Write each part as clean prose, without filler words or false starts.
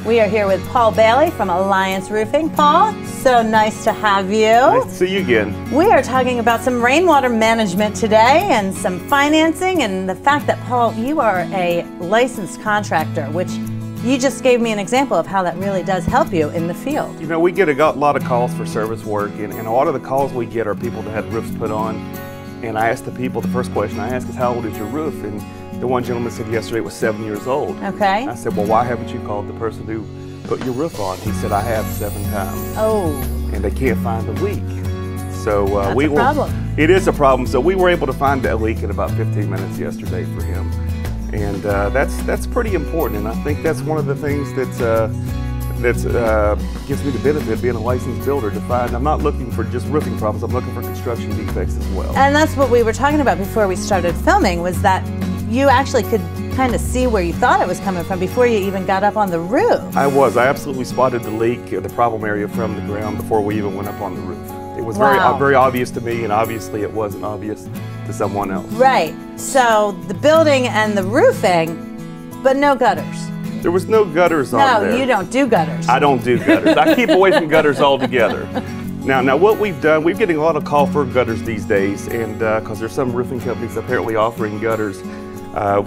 We are here with Paul Bailey from Alliance Roofing. Paul, so nice to have you. Nice to see you again. We are talking about some rainwater management today and some financing, and the fact that, Paul, you are a licensed contractor, which you just gave me an example of how that really does help you in the field. You know, we get a lot of calls for service work, and a lot of the calls we get are people that had roofs put on. And I asked the people, the first question I ask is, how old is your roof? And the one gentleman said yesterday it was 7 years old. Okay. I said, well, why haven't you called the person who put your roof on? He said, I have 7 times. Oh. And they can't find the leak. So That's a problem. It is a problem. So we were able to find that leak in about 15 minutes yesterday for him. And that's pretty important. And I think that's one of the things that gives me the benefit of being a licensed builder to find. I'm not looking for just roofing problems, I'm looking for construction defects as well. And that's what we were talking about before we started filming, was that you actually could kind of see where you thought it was coming from before you even got up on the roof. I absolutely spotted the leak, the problem area from the ground before we even went up on the roof. It was very obvious to me, and obviously it wasn't obvious to someone else. Right, so the building and the roofing, but no gutters. There was no gutters on there. No, you don't do gutters. I don't do gutters. I keep away from gutters altogether. Now what we've done, we're getting a lot of call for gutters these days, and because there's some roofing companies apparently offering gutters.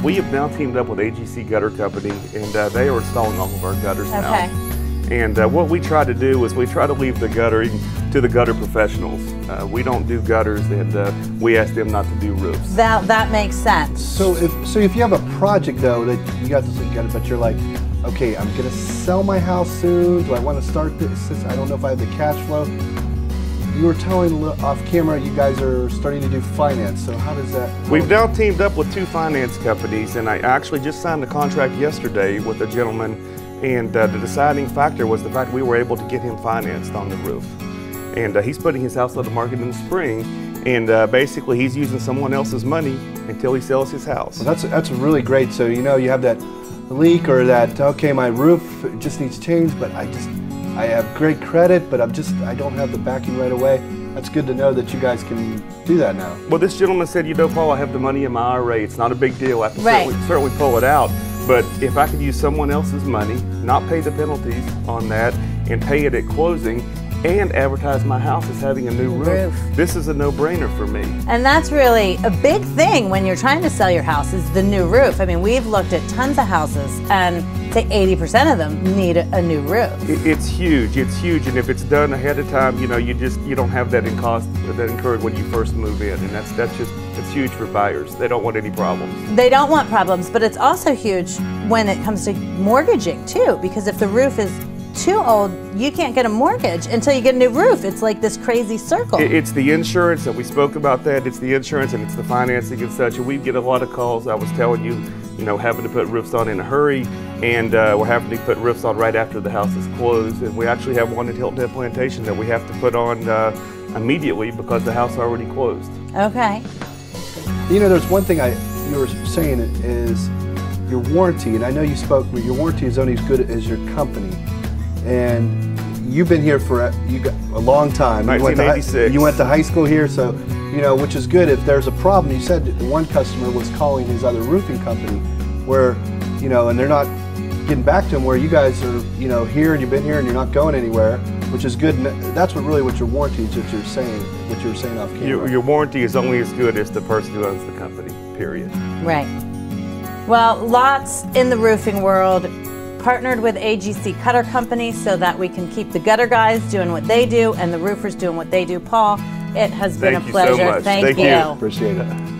We have now teamed up with AGC Gutter Company, and they are installing all of our gutters now. And what we try to do is we try to leave the guttering to the gutter professionals. We don't do gutters, and we ask them not to do roofs. That makes sense. So if you have a project though that you got this leak gutter, but you're like, okay, I'm gonna sell my house soon. Do I want to start this? I don't know if I have the cash flow. You were telling off camera you guys are starting to do finance, so how does that work? We've now teamed up with 2 finance companies, and I actually just signed a contract yesterday with a gentleman, and the deciding factor was the fact we were able to get him financed on the roof. And he's putting his house on the market in the spring, and basically he's using someone else's money until he sells his house. Well, that's really great. So you know you have that leak or that, okay, my roof just needs changed, but I have great credit, but I don't have the backing right away. That's good to know that you guys can do that now. Well, this gentleman said, you know, Paul, I have the money in my IRA. It's not a big deal. I can certainly pull it out. But if I could use someone else's money, not pay the penalties on that, and pay it at closing, and advertise my house as having a new roof. This is a no-brainer for me. And that's really a big thing when you're trying to sell your house, is the new roof. I mean, we've looked at tons of houses, and say 80% of them need a new roof. It's huge, and if it's done ahead of time, you know, you don't have that cost that incurred when you first move in, and it's huge for buyers. They don't want any problems. They don't want problems, but it's also huge when it comes to mortgaging too, because if the roof is too old, you can't get a mortgage until you get a new roof. It's like this crazy circle. It's the insurance, and we spoke about that. It's the insurance and it's the financing and such. And we get a lot of calls. I was telling you, having to put roofs on in a hurry, and we're having to put roofs on right after the house is closed. And we actually have one at Hilton Head Plantation that we have to put on immediately because the house already closed. Okay. You know, there's one thing you were saying is your warranty, and I know you spoke, but your warranty is only as good as your company. And you've been here for a long time. 1986. You went to high school here, so, which is good. If there's a problem, you said that one customer was calling his other roofing company where, and they're not getting back to him, where you guys are, here and you've been here and you're not going anywhere, which is good. And that's what your warranty is, what you were saying off camera. Your warranty is only as good as the person who owns the company, period. Right. Well, lots in the roofing world partnered with AGC Gutter Company so that we can keep the gutter guys doing what they do and the roofers doing what they do. Paul, it has been a pleasure. Thank you so much. Thank you. Appreciate it.